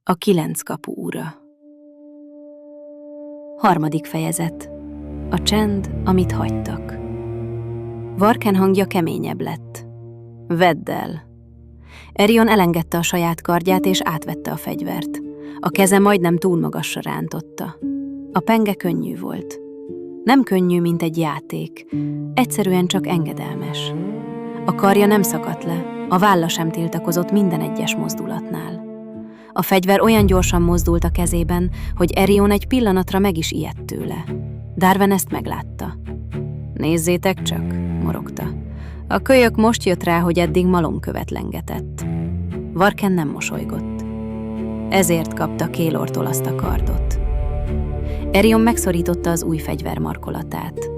A 9 kapu ura. 3. fejezet. A csend, amit hagytak. Varken hangja keményebb lett. Vedd el. Erion elengedte a saját kardját és átvette a fegyvert. A keze majdnem túl magasra rántotta. A penge könnyű volt. Nem könnyű, mint egy játék. Egyszerűen csak engedelmes. A karja nem szakadt le, a válla sem tiltakozott minden egyes mozdulatnál. A fegyver olyan gyorsan mozdult a kezében, hogy Erion egy pillanatra meg is ijedt tőle. Darwen ezt meglátta. Nézzétek csak, morogta. A kölyök most jött rá, hogy eddig malomkövet lengetett. Varken nem mosolygott. Ezért kapta Kaelortól azt a kardot. Erion megszorította az új fegyver markolatát.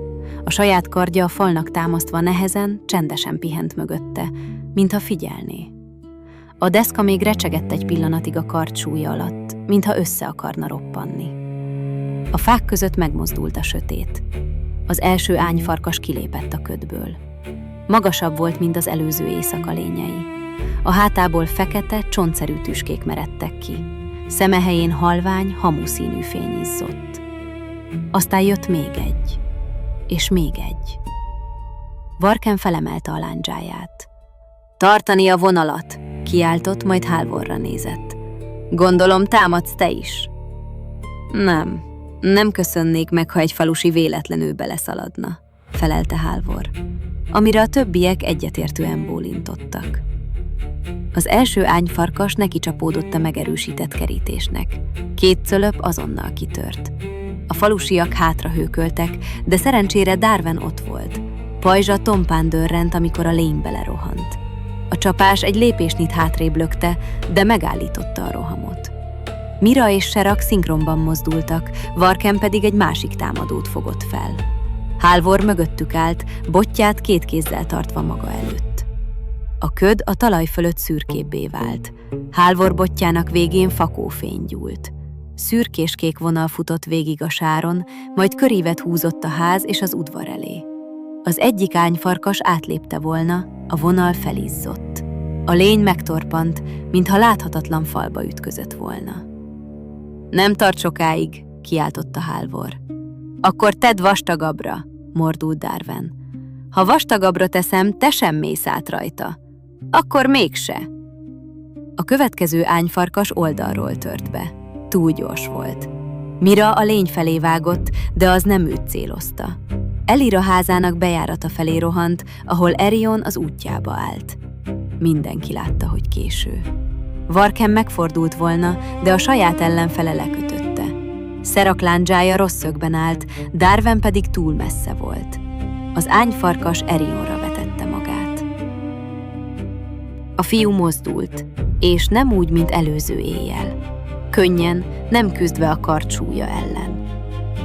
A saját kardja a falnak támasztva nehezen, csendesen pihent mögötte, mintha figyelné. A deszka még recsegett egy pillanatig a kard súlya alatt, mintha össze akarna roppanni. A fák között megmozdult a sötét. Az első ányfarkas kilépett a ködből. Magasabb volt, mint az előző éjszaka lényei. A hátából fekete, csontszerű tüskék meredtek ki. Szeme helyén halvány, hamuszínű fény izzott. Aztán jött még egy. És még egy. Varken felemelte a lándzsáját. Tartani a vonalat! Kiáltott, majd Halvorra nézett. Gondolom, támadsz te is? Nem köszönnék meg, ha egy falusi véletlenül beleszaladna, felelte Halvor, amire a többiek egyetértően bólintottak. Az első ányfarkas neki csapódott a megerősített kerítésnek. 2 cölöp azonnal kitört. A falusiak hátrahőköltek, de szerencsére Darwen ott volt. Pajzsa tompán dörrent, amikor a lény belerohant. A csapás egy lépésnyit hátrébb lökte, de megállította a rohamot. Mira és Serak szinkronban mozdultak, Varken pedig egy másik támadót fogott fel. Halvor mögöttük állt, botját 2 kézzel tartva maga előtt. A köd a talaj fölött szürkébbé vált. Halvor botjának végén fakófény gyúlt. Szürkés-kék vonal futott végig a sáron, majd körívet húzott a ház és az udvar elé. Az egyik ányfarkas átlépte volna, a vonal felizzott. A lény megtorpant, mintha láthatatlan falba ütközött volna. Nem tart sokáig, kiáltotta Halvor. Akkor tedd vastagabbra, mordult Darwen. Ha vastagabbra teszem, te sem mész át rajta. Akkor mégse. A következő ányfarkas oldalról tört be. Túl gyors volt. Mira a lény felé vágott, de az nem őt célozta. Elira házának bejárata felé rohant, ahol Erion az útjába állt. Mindenki látta, hogy késő. Varken megfordult volna, de a saját ellenfele lekötötte. Serak lándzsája rossz szögben állt, Darwen pedig túl messze volt. Az ányfarkas Erionra vetette magát. A fiú mozdult, és nem úgy, mint előző éjjel. Könnyen, nem küzdve a kard súlya ellen.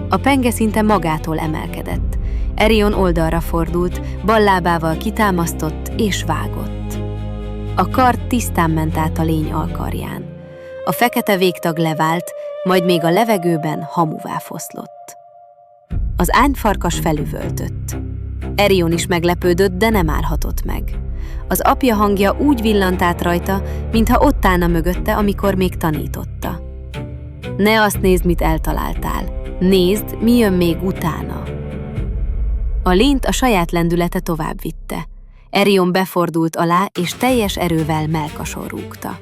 A penge szinte magától emelkedett. Erion oldalra fordult, bal lábával kitámasztott és vágott. A kard tisztán ment át a lény alkarján. A fekete végtag levált, majd még a levegőben hamuvá foszlott. Az ányfarkas felüvöltött. Erion is meglepődött, de nem állhatott meg. Az apja hangja úgy villant át rajta, mintha ott állna mögötte, amikor még tanította. Ne azt nézd, mit eltaláltál. Nézd, mi jön még utána. A lényt a saját lendülete tovább vitte. Erion befordult alá, és teljes erővel mellkason rúgta.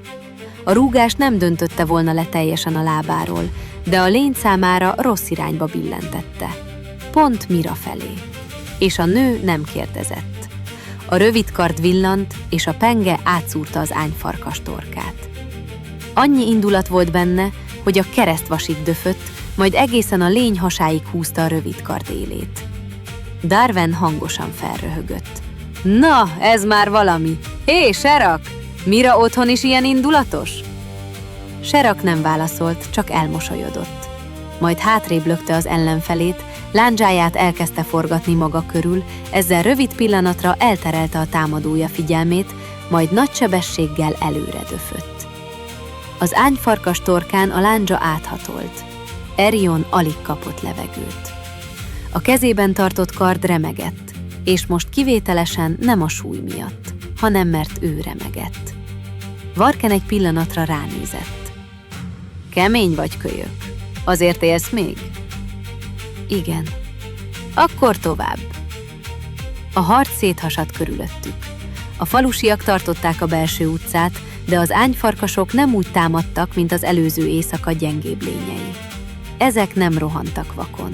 A rúgás nem döntötte volna le teljesen a lábáról, de a lény számára rossz irányba billentette. Pont Mira felé. És a nő nem kérdezett. A rövid kard villant, és a penge átszúrta az ányfarkas torkát. Annyi indulat volt benne, hogy a keresztvasig döfött, majd egészen a lény hasáig húzta a rövid kard élét. Darwen hangosan felröhögött. Na, ez már valami! Hé, Serak! Mira otthon is ilyen indulatos? Serak nem válaszolt, csak elmosolyodott. Majd hátrébb lökte az ellenfelét, lándzsáját elkezdte forgatni maga körül, ezzel rövid pillanatra elterelte a támadója figyelmét, majd nagy sebességgel előre döfött. Az ányfarkas torkán a lándzsa áthatolt. Erion alig kapott levegőt. A kezében tartott kard remegett, és most kivételesen nem a súly miatt, hanem mert ő remegett. Varken egy pillanatra ránézett. Kemény vagy, kölyök. Azért élsz még? Igen. Akkor tovább. A harc széthasadt körülöttük. A falusiak tartották a belső utcát, de az ányfarkasok nem úgy támadtak, mint az előző éjszaka gyengébb lényei. Ezek nem rohantak vakon.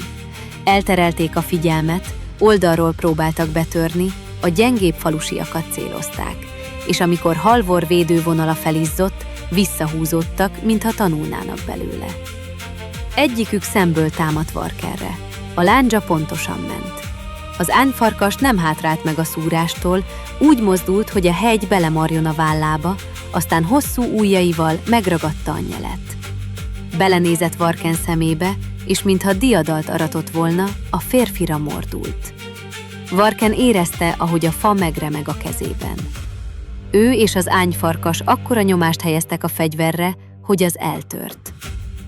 Elterelték a figyelmet, oldalról próbáltak betörni, a gyengébb falusiakat célozták, és amikor Halvor védővonala felizzott, visszahúzódtak, mintha tanulnának belőle. Egyikük szemből támadt Varkenre. A lándzsa pontosan ment. Az ányfarkas nem hátrált meg a szúrástól, úgy mozdult, hogy a hegy belemarjon a vállába, aztán hosszú ujjaival megragadta a nyelet. Belenézett Varken szemébe, és mintha diadalt aratott volna, a férfira mordult. Varken érezte, ahogy a fa megremeg a kezében. Ő és az ányfarkas akkora nyomást helyeztek a fegyverre, hogy az eltört.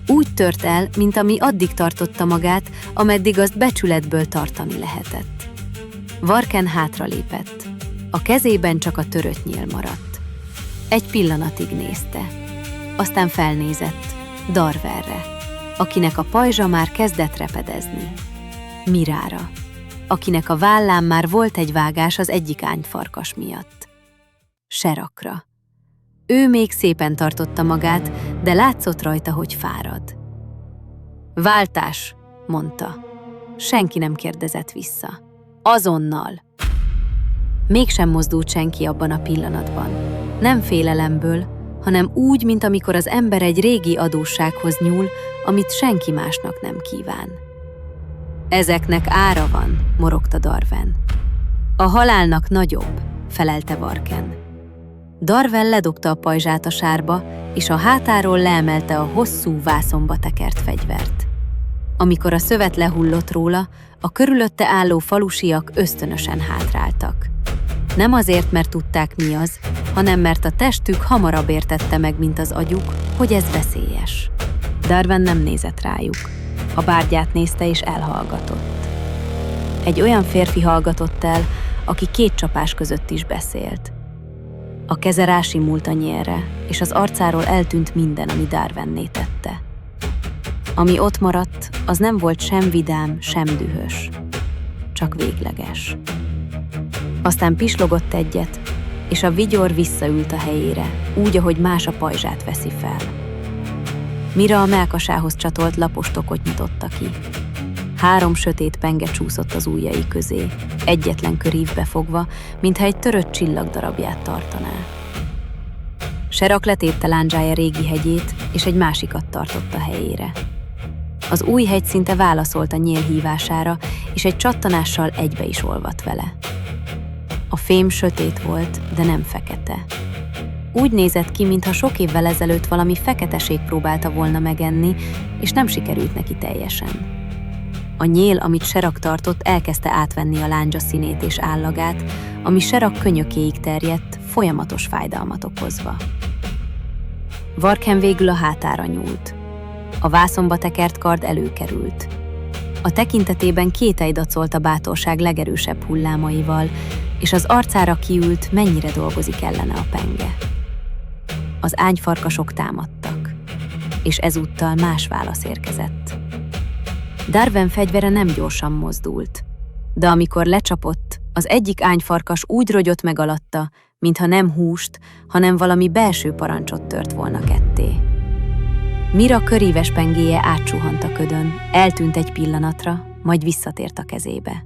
Úgy tört el, mint ami addig tartotta magát, ameddig azt becsületből tartani lehetett. Varken hátralépett. A kezében csak a törött nyél maradt. Egy pillanatig nézte. Aztán felnézett Darverre, akinek a pajzsa már kezdett repedezni. Mirára, akinek a vállán már volt egy vágás az egyik ányfarkas miatt. Serakra. Ő még szépen tartotta magát, de látszott rajta, hogy fárad. Váltás, mondta. Senki nem kérdezett vissza. Azonnal! Mégsem mozdult senki abban a pillanatban. Nem félelemből, hanem úgy, mint amikor az ember egy régi adóssághoz nyúl, amit senki másnak nem kíván. Ezeknek ára van, morogta Darven. A halálnak nagyobb, felelte Varken. Darven ledobta a pajzsát a sárba, és a hátáról leemelte a hosszú vászonba tekert fegyvert. Amikor a szövet lehullott róla, a körülötte álló falusiak ösztönösen hátráltak. Nem azért, mert tudták, mi az, hanem mert a testük hamarabb értette meg, mint az agyuk, hogy ez veszélyes. Darven nem nézett rájuk. A bárgyát nézte és elhallgatott. Egy olyan férfi hallgatott el, aki 2 csapás között is beszélt. A keze rásimult a nyélre, és az arcáról eltűnt minden, ami Darvenné tette. Ami ott maradt, az nem volt sem vidám, sem dühös. Csak végleges. Aztán pislogott egyet, és a vigyor visszaült a helyére, úgy, ahogy más a pajzsát veszi fel. Mira a mellkasához csatolt lapos tokot nyitotta ki. 3 sötét penge csúszott az ujjai közé, egyetlen körívbe fogva, mintha egy törött csillagdarabját tartaná. Serak letépte lándzsája régi hegyét, és egy másikat tartott a helyére. Az új hegy szinte válaszolt a nyél hívására, és egy csattanással egybe is olvadt vele. A fém sötét volt, de nem fekete. Úgy nézett ki, mintha sok évvel ezelőtt valami feketeség próbálta volna megenni, és nem sikerült neki teljesen. A nyél, amit Serak tartott, elkezdte átvenni a lándzsa színét és állagát, ami Serak könyökéig terjedt, folyamatos fájdalmat okozva. Varken végül a hátára nyúlt. A vászonba tekert kard előkerült. A tekintetében kételj dacolt a bátorság legerősebb hullámaival, és az arcára kiült, mennyire dolgozik ellene a penge. Az ányfarkasok támadtak, és ezúttal más válasz érkezett. Darven fegyvere nem gyorsan mozdult, de amikor lecsapott, az egyik ányfarkas úgy rogyott meg alatta, mintha nem húst, hanem valami belső parancsot tört volna ketté. Mira köríves pengéje átsuhant a ködön, eltűnt egy pillanatra, majd visszatért a kezébe.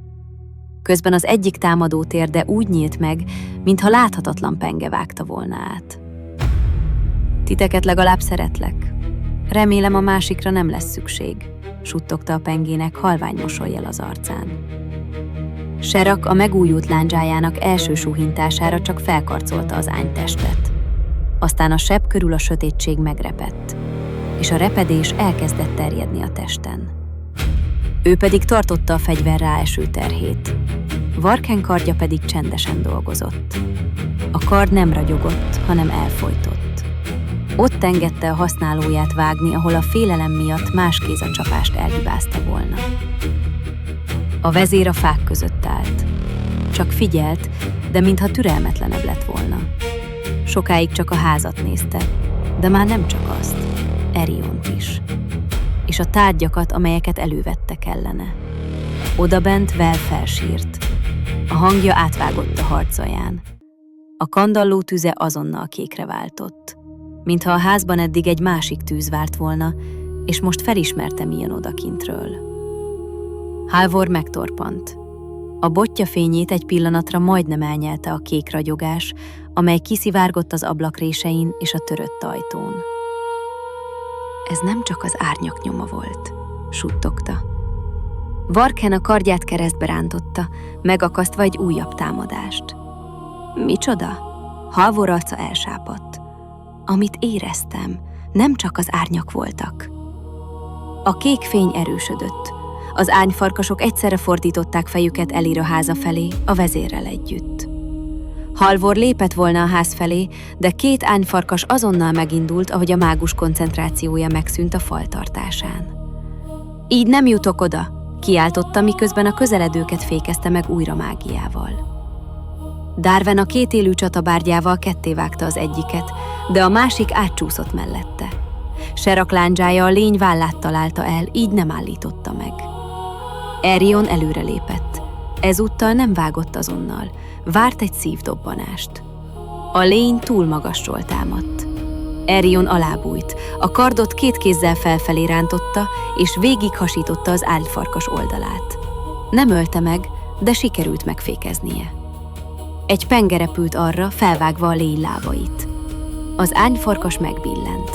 Közben az egyik támadó térde úgy nyílt meg, mintha láthatatlan penge vágta volna át. Titeket legalább szeretlek. Remélem, a másikra nem lesz szükség, suttogta a pengének halvány mosollyal az arcán. Serak a megújult lándzsájának első suhintására csak felkarcolta az ánytestet. Aztán a seb körül a sötétség megrepett, és a repedés elkezdett terjedni a testen. Ő pedig tartotta a fegyver ráeső terhét. Varken kardja pedig csendesen dolgozott. A kard nem ragyogott, hanem elfojtott. Ott engedte a használóját vágni, ahol a félelem miatt más kéz a csapást elhibázta volna. A vezér a fák között állt. Csak figyelt, de mintha türelmetlenebb lett volna. Sokáig csak a házat nézte, de már nem csak azt. Eriont is, és a tárgyakat, amelyeket elővettek ellene. Odabent Vel felsírt. A hangja átvágott a harcaján. A kandalló tüze azonnal kékre váltott, mintha a házban eddig egy másik tűz vált volna, és most felismerte, milyen odakintről. Halvor megtorpant. A botja fényét egy pillanatra majdnem elnyelte a kék ragyogás, amely kiszivárgott az ablakrésein és a törött ajtón. Ez nem csak az árnyak nyoma volt, suttogta. Varken a kardját keresztbe rántotta, megakasztva egy újabb támadást. Micsoda? Halvor arca elsápadt. Amit éreztem, nem csak az árnyak voltak. A kék fény erősödött. Az ányfarkasok egyszerre fordították fejüket Elira háza felé, a vezérrel együtt. Halvor lépett volna a ház felé, de két ányfarkas azonnal megindult, ahogy a mágus koncentrációja megszűnt a faltartásán. Így nem jutok oda, kiáltotta, miközben a közeledőket fékezte meg újra mágiával. Darwen a két élő csatabárgyával kettévágta az egyiket, de a másik átcsúszott mellette. Serak lándzsája a lény vállát találta el, így nem állította meg. Erion előrelépett. Ezúttal nem vágott azonnal, várt egy szívdobbanást. A lény túl magasról támadt. Erion alábújt, a kardot két kézzel felfelé rántotta, és végighasította az ányfarkas oldalát. Nem ölte meg, de sikerült megfékeznie. Egy penge repült arra, felvágva a lény lábait. Az ányfarkas megbillent.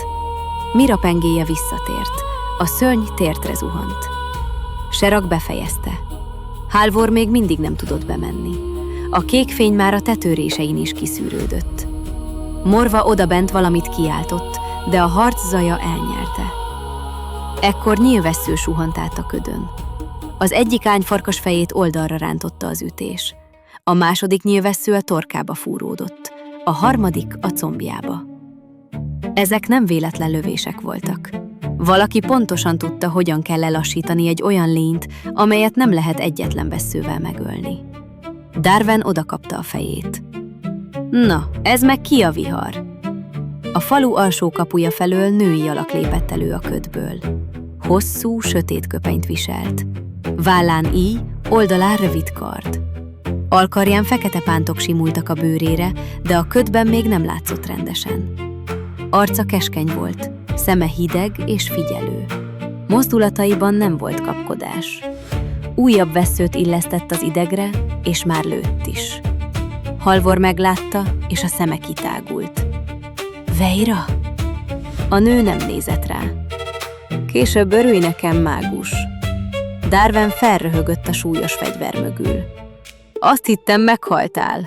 Mira pengéje visszatért, a szörny tértre zuhant. Serak befejezte. Halvor még mindig nem tudott bemenni. A kék fény már a tetőrésein is kiszűrődött. Morva odabent valamit kiáltott, de a harc zaja elnyelte. Ekkor nyílvessző suhant át a ködön. Az egyik ányfarkas fejét oldalra rántotta az ütés. A második nyílvessző a torkába fúródott, a harmadik a combjába. Ezek nem véletlen lövések voltak. Valaki pontosan tudta, hogyan kell lelassítani egy olyan lényt, amelyet nem lehet egyetlen vesszővel megölni. Darwen odakapta a fejét. Na, ez meg ki a vihar? A falu alsó kapuja felől női alak lépett elő a ködből. Hosszú, sötét köpenyt viselt. Vállán íj, oldalán rövid kard. Alkarján fekete pántok simultak a bőrére, de a ködben még nem látszott rendesen. Arca keskeny volt, szeme hideg és figyelő. Mozdulataiban nem volt kapkodás. Újabb vesszőt illesztett az idegre, és már lőtt is. Halvor meglátta, és a szeme kitágult. Veira? A nő nem nézett rá. Később örülj nekem, mágus. Darwen felröhögött a súlyos fegyver mögül. Azt hittem, meghaltál.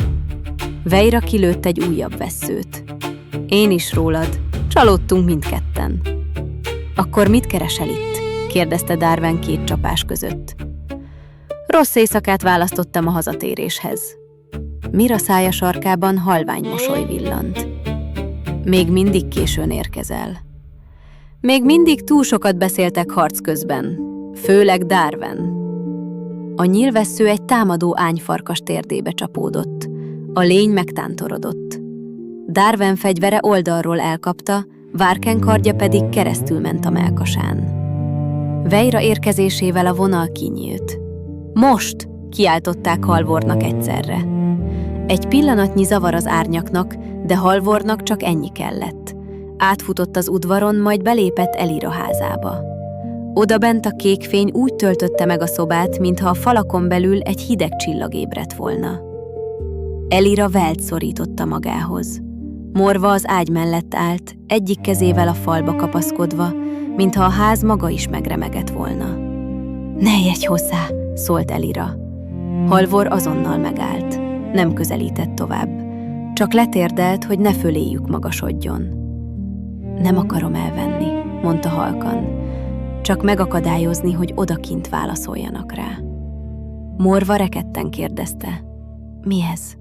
Veira kilőtt egy újabb vesszőt. Én is rólad. Csalódtunk mindketten. Akkor mit keresel itt? Kérdezte Darwen két csapás között. Rossz éjszakát választottam a hazatéréshez. Mira szája sarkában halvány mosoly villant. Még mindig későn érkezel. Még mindig túl sokat beszéltek harc közben, főleg Darwen. A nyílvessző egy támadó ányfarkas térdébe csapódott. A lény megtántorodott. Darwen fegyvere oldalról elkapta, Varken kardja pedig keresztül ment a mellkasán. Veira érkezésével a vonal kinyílt. Most! Kiáltották Halvornak egyszerre. Egy pillanatnyi zavar az árnyaknak, de Halvornak csak ennyi kellett. Átfutott az udvaron, majd belépett Elira házába. Odabent a kék fény úgy töltötte meg a szobát, mintha a falakon belül egy hideg csillag ébredt volna. Elira Velt szorította magához. Morva az ágy mellett állt, egyik kezével a falba kapaszkodva, mintha a ház maga is megremegett volna. Ne ijedj hozzá, szólt Elira. Halvor azonnal megállt. Nem közelített tovább. Csak letérdelt, hogy ne föléjük magasodjon. Nem akarom elvenni, mondta halkan. Csak megakadályozni, hogy odakint válaszoljanak rá. Morva rekedten kérdezte. Mi ez?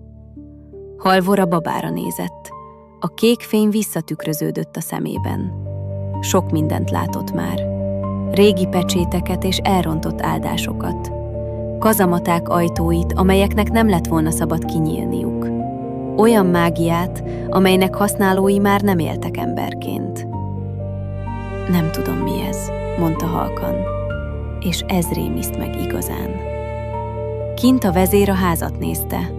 Halvor a babára nézett. A kék fény visszatükröződött a szemében. Sok mindent látott már. Régi pecséteket és elrontott áldásokat. Kazamaták ajtóit, amelyeknek nem lett volna szabad kinyílniuk. Olyan mágiát, amelynek használói már nem éltek emberként. Nem tudom, mi ez, mondta halkan, és ez rémiszt meg igazán. Kint a vezér a házat nézte.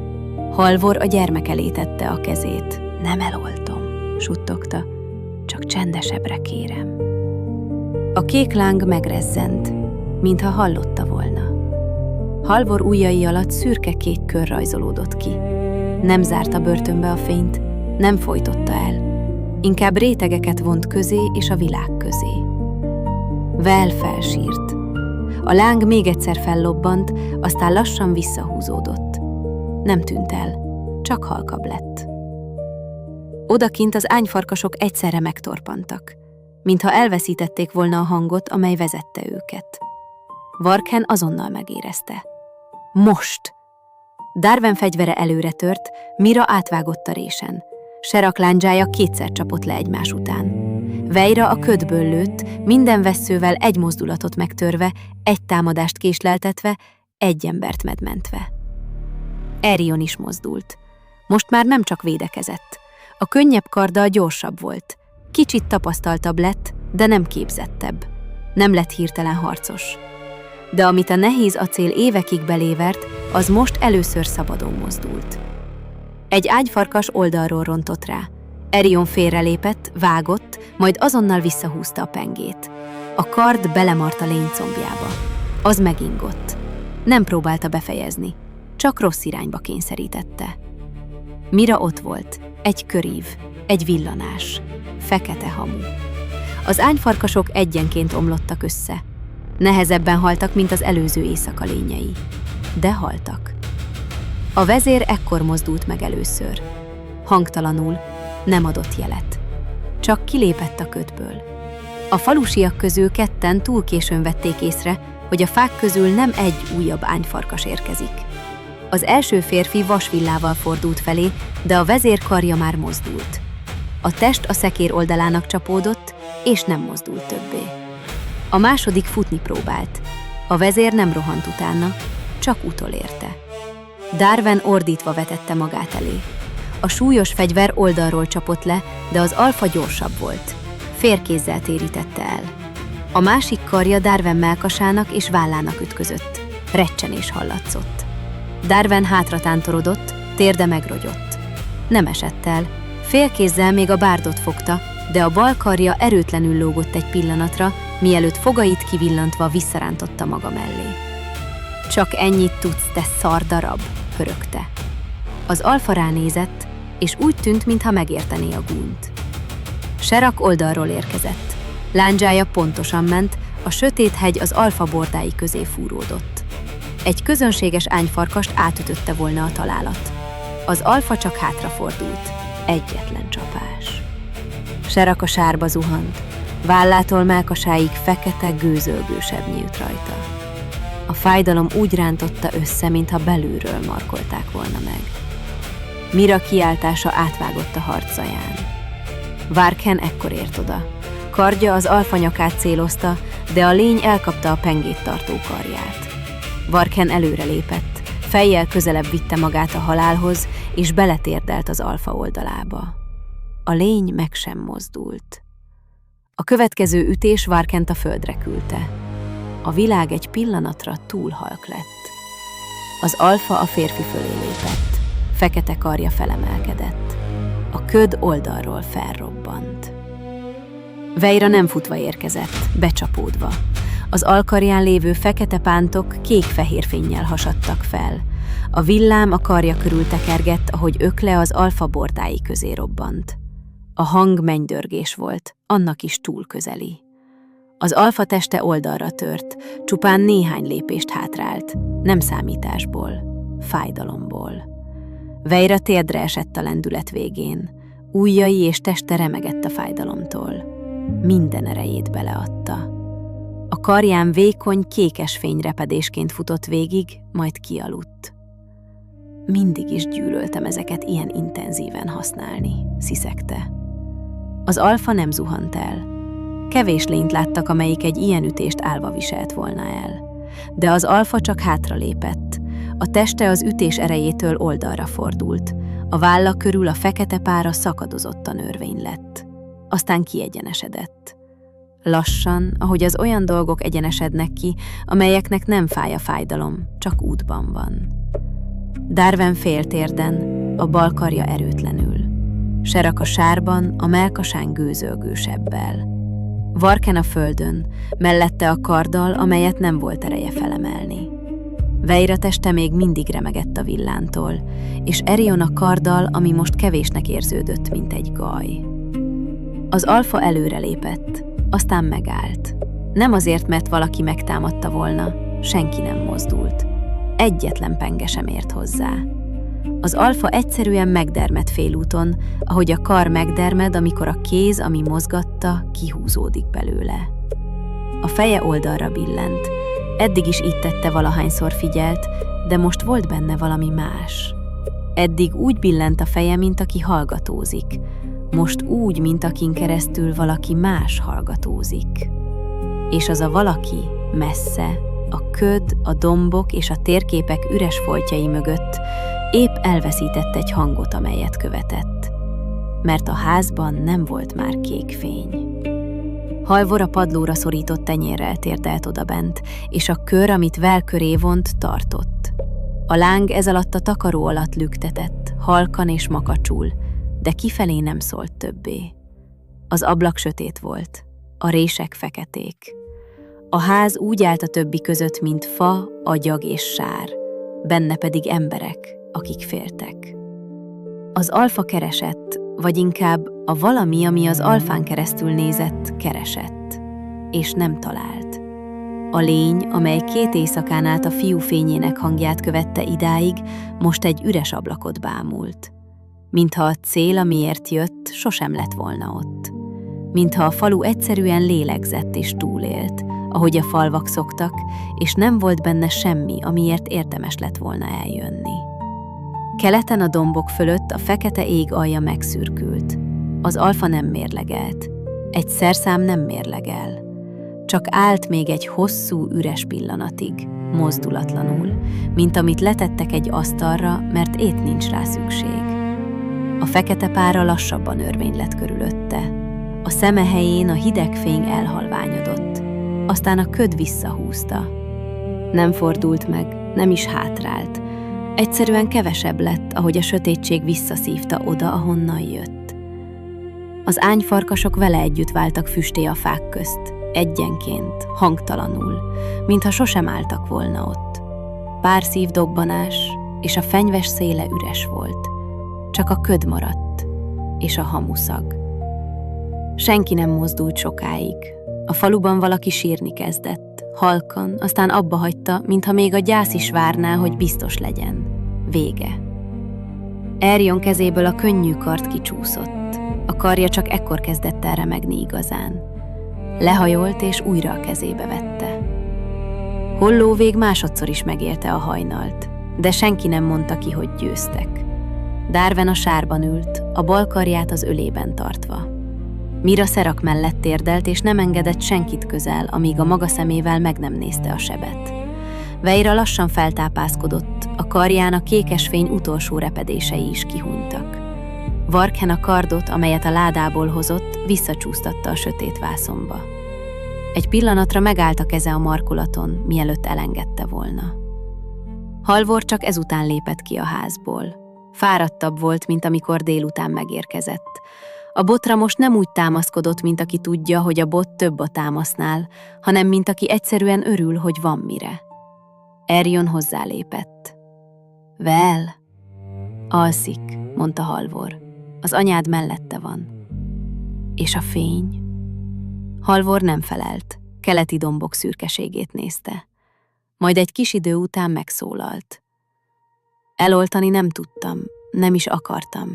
Halvor a gyermek elé tette a kezét. Nem eloltom, suttogta, csak csendesebbre kérem. A kék láng megrezzent, mintha hallotta volna. Halvor ujjai alatt szürke-kék kör rajzolódott ki. Nem zárta börtönbe a fényt, nem folytotta el. Inkább rétegeket vont közé és a világ közé. Vel felsírt. A láng még egyszer fellobbant, aztán lassan visszahúzódott. Nem tűnt el, csak halkabb lett. Odakint az ányfarkasok egyszerre megtorpantak, mintha elveszítették volna a hangot, amely vezette őket. Varken azonnal megérezte. Most! Darwen fegyvere előre tört, Mira átvágott a résen. Serak lándzsája kétszer csapott le egymás után. Vejra a ködből lőtt, minden vesszővel egy mozdulatot megtörve, egy támadást késleltetve, egy embert medmentve. Erion is mozdult. Most már nem csak védekezett. A könnyebb karddal gyorsabb volt. Kicsit tapasztaltabb lett, de nem képzettebb. Nem lett hirtelen harcos. De amit a nehéz acél évekig belévert, az most először szabadon mozdult. Egy ágyfarkas oldalról rontott rá. Erion félrelépett, vágott, majd azonnal visszahúzta a pengét. A kard belemart a lény combjába. Az megingott. Nem próbálta befejezni, csak rossz irányba kényszerítette. Mira ott volt, egy körív, egy villanás, fekete hamu. Az ányfarkasok egyenként omlottak össze. Nehezebben haltak, mint az előző éjszaka lényei. De haltak. A vezér ekkor mozdult meg először. Hangtalanul, nem adott jelet. Csak kilépett a ködből. A falusiak közül ketten túl későn vették észre, hogy a fák közül nem egy újabb ányfarkas érkezik. Az első férfi vasvillával fordult felé, de a vezér karja már mozdult. A test a szekér oldalának csapódott, és nem mozdult többé. A második futni próbált. A vezér nem rohant utána, csak utolérte. Darwen ordítva vetette magát elé. A súlyos fegyver oldalról csapott le, de az alfa gyorsabb volt. Félkézzel térítette el. A másik karja Darwen mellkasának és vállának ütközött. Recsenés hallatszott. Darwen hátra tántorodott, térde megrogyott. Nem esett el. Félkézzel még a bárdot fogta, de a bal karja erőtlenül lógott egy pillanatra, mielőtt fogait kivillantva visszarántotta maga mellé. Csak ennyit tudsz, te szardarab, pörögte. Az alfa ránézett, és úgy tűnt, mintha megértené a gúnyt. Serak oldalról érkezett. Lándzsája pontosan ment, a sötét hegy az alfa bordái közé fúródott. Egy közönséges ányfarkast átütötte volna a találat. Az alfa csak hátrafordult. Egyetlen csapás. Serak a sárba zuhant. Vállától mellkasáig fekete, gőzölgő seb nyílt rajta. A fájdalom úgy rántotta össze, mintha belülről markolták volna meg. Mira kiáltása átvágott a harc zaján. Varken ekkor ért oda. Kardja az alfa nyakát célozta, de a lény elkapta a pengét tartó karját. Varken előrelépett, fejjel közelebb vitte magát a halálhoz, és beletérdelt az alfa oldalába. A lény meg sem mozdult. A következő ütés Varkent a földre küldte. A világ egy pillanatra túl halk lett. Az alfa a férfi fölé lépett. Fekete karja felemelkedett. A köd oldalról felrobbant. Vejra nem futva érkezett, becsapódva. Az alkarján lévő fekete pántok kék-fehér fénnyel hasadtak fel. A villám a karja körül tekergett, ahogy ökle az alfa bordái közé robbant. A hang mennydörgés volt, annak is túl közeli. Az alfa teste oldalra tört, csupán néhány lépést hátrált, nem számításból, fájdalomból. Vejra térdre esett a lendület végén, ujjai és teste remegett a fájdalomtól. Minden erejét beleadta. A karján vékony, kékes fényrepedésként futott végig, majd kialudt. Mindig is gyűlöltem ezeket ilyen intenzíven használni, sziszegte. Az alfa nem zuhant el. Kevés lényt láttak, amelyik egy ilyen ütést állva viselt volna el. De az alfa csak hátralépett. A teste az ütés erejétől oldalra fordult. A válla körül a fekete pára szakadozottan örvény lett. Aztán kiegyenesedett. Lassan, ahogy az olyan dolgok egyenesednek ki, amelyeknek nem fáj a fájdalom, csak útban van. Darwin féltérden, a bal karja erőtlenül. Serak a sárban, a mellkasán gőzölgő sebbel. Varken a földön, mellette a karddal, amelyet nem volt ereje felemelni. Veira teste még mindig remegett a villántól, és Erion a karddal, ami most kevésnek érződött, mint egy gaj. Az alfa előrelépett, aztán megállt. Nem azért, mert valaki megtámadta volna, senki nem mozdult. Egyetlen penge sem ért hozzá. Az alfa egyszerűen megdermed félúton, ahogy a kar megdermed, amikor a kéz, ami mozgatta, kihúzódik belőle. A feje oldalra billent. Eddig is így tette, valahányszor figyelt, de most volt benne valami más. Eddig úgy billent a feje, mint aki hallgatózik. Most úgy, mint akin keresztül valaki más hallgatózik. És az a valaki messze, a köd, a dombok és a térképek üres foltjai mögött épp elveszített egy hangot, amelyet követett. Mert a házban nem volt már kék fény. Halvor a padlóra szorított tenyérrel térdelt odabent, és a kör, amit Vel köré vont, tartott. A láng ez alatt a takaró alatt lüktetett, halkan és makacsul, de kifelé nem szólt többé. Az ablak sötét volt, a rések feketék. A ház úgy állt a többi között, mint fa, agyag és sár, benne pedig emberek, akik féltek. Az alfa keresett, vagy inkább a valami, ami az alfán keresztül nézett, keresett, és nem talált. A lény, amely 2 éjszakán át a fiú fényének hangját követte idáig, most egy üres ablakot bámult. Mintha a cél, amiért jött, sosem lett volna ott. Mintha a falu egyszerűen lélegzett és túlélt, ahogy a falvak szoktak, és nem volt benne semmi, amiért érdemes lett volna eljönni. Keleten a dombok fölött a fekete ég alja megszürkült. Az alfa nem mérlegelt. Egy szerszám nem mérlegel. Csak állt még egy hosszú, üres pillanatig, mozdulatlanul, mint amit letettek egy asztalra, mert épp nincs rá szükség. A fekete pára lassabban örvény körülötte. A szeme helyén a hideg fény elhalványodott. Aztán a köd visszahúzta. Nem fordult meg, nem is hátrált. Egyszerűen kevesebb lett, ahogy a sötétség visszaszívta oda, ahonnan jött. Az ányfarkasok vele együtt váltak füstté a fák közt, egyenként, hangtalanul, mintha sosem álltak volna ott. Pár szívdobbanás, és a fenyves széle üres volt. Csak a köd maradt, és a hamuszag. Senki nem mozdult sokáig. A faluban valaki sírni kezdett, halkan, aztán abba hagyta, mintha még a gyász is várná, hogy biztos legyen. Vége. Erion kezéből a könnyű kard kicsúszott. A karja csak ekkor kezdett el remegni igazán. Lehajolt és újra a kezébe vette. Hollóvég másodszor is megélte a hajnalt, de senki nem mondta ki, hogy győztek. Darwin a sárban ült, a bal karját az ölében tartva. Mira Serak mellett térdelt, és nem engedett senkit közel, amíg a maga szemével meg nem nézte a sebet. Veira lassan feltápászkodott, a karján a kékes fény utolsó repedései is kihunytak. Varken a kardot, amelyet a ládából hozott, visszacsúsztatta a sötét vászonba. Egy pillanatra megállt a keze a markolaton, mielőtt elengedte volna. Halvor csak ezután lépett ki a házból. Fáradtabb volt, mint amikor délután megérkezett. A botra most nem úgy támaszkodott, mint aki tudja, hogy a bot több a támasznál, hanem mint aki egyszerűen örül, hogy van mire. Erion hozzálépett. Vel? Alszik, mondta Halvor. Az anyád mellette van. És a fény? Halvor nem felelt, keleti dombok szürkeségét nézte. Majd egy kis idő után megszólalt. Eloltani nem tudtam, nem is akartam.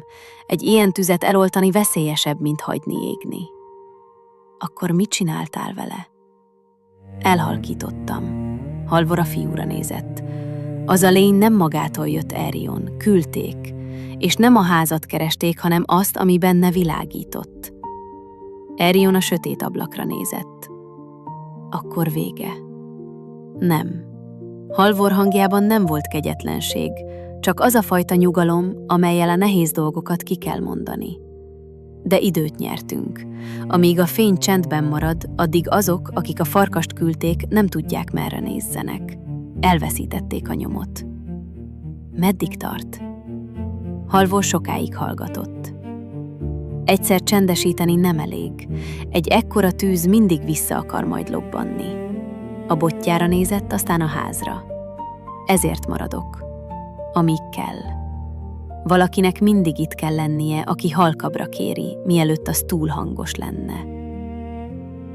Egy ilyen tüzet eloltani veszélyesebb, mint hagyni égni. Akkor mit csináltál vele? Elhalkítottam. Halvor a fiúra nézett. Az a lény nem magától jött Erion, küldték, és nem a házat keresték, hanem azt, ami benne világított. Erion a sötét ablakra nézett. Akkor vége. Nem. Halvor hangjában nem volt kegyetlenség, csak az a fajta nyugalom, amellyel a nehéz dolgokat ki kell mondani. De időt nyertünk. Amíg a fény csendben marad, addig azok, akik a farkast küldték, nem tudják, merre nézzenek. Elveszítették a nyomot. Meddig tart? Halvor sokáig hallgatott. Egyszer csendesíteni nem elég. Egy ekkora tűz mindig vissza akar majd lobbanni. A botjára nézett, aztán a házra. Ezért maradok. Amíg kell. Valakinek mindig itt kell lennie, aki halkabbra kéri, mielőtt az túl hangos lenne.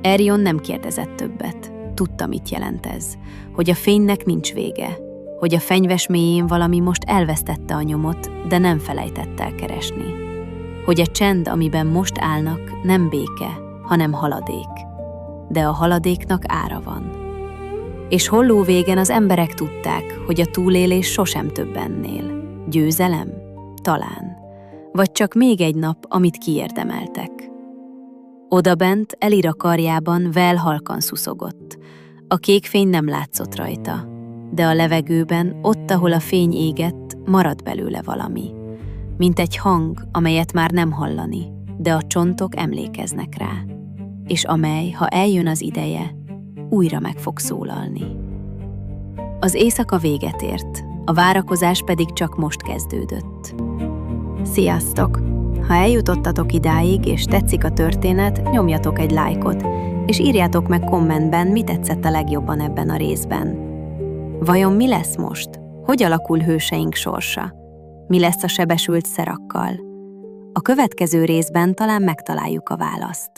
Erion nem kérdezett többet. Tudta, mit jelent ez. Hogy a fénynek nincs vége. Hogy a fenyves mélyén valami most elvesztette a nyomot, de nem felejtett el keresni. Hogy a csend, amiben most állnak, nem béke, hanem haladék. De a haladéknak ára van. És holló végen az emberek tudták, hogy a túlélés sosem több ennél. Győzelem? Talán. Vagy csak még egy nap, amit kiérdemeltek. Odabent, Elira karjában Vel halkan szuszogott. A kék fény nem látszott rajta, de a levegőben, ott, ahol a fény égett, maradt belőle valami. Mint egy hang, amelyet már nem hallani, de a csontok emlékeznek rá, és amely, ha eljön az ideje, újra meg fog szólalni. Az éjszaka véget ért, a várakozás pedig csak most kezdődött. Sziasztok! Ha eljutottatok idáig, és tetszik a történet, nyomjatok egy lájkot, és írjátok meg kommentben, mi tetszett a legjobban ebben a részben. Vajon mi lesz most? Hogy alakul hőseink sorsa? Mi lesz a sebesült szerakkal? A következő részben talán megtaláljuk a választ.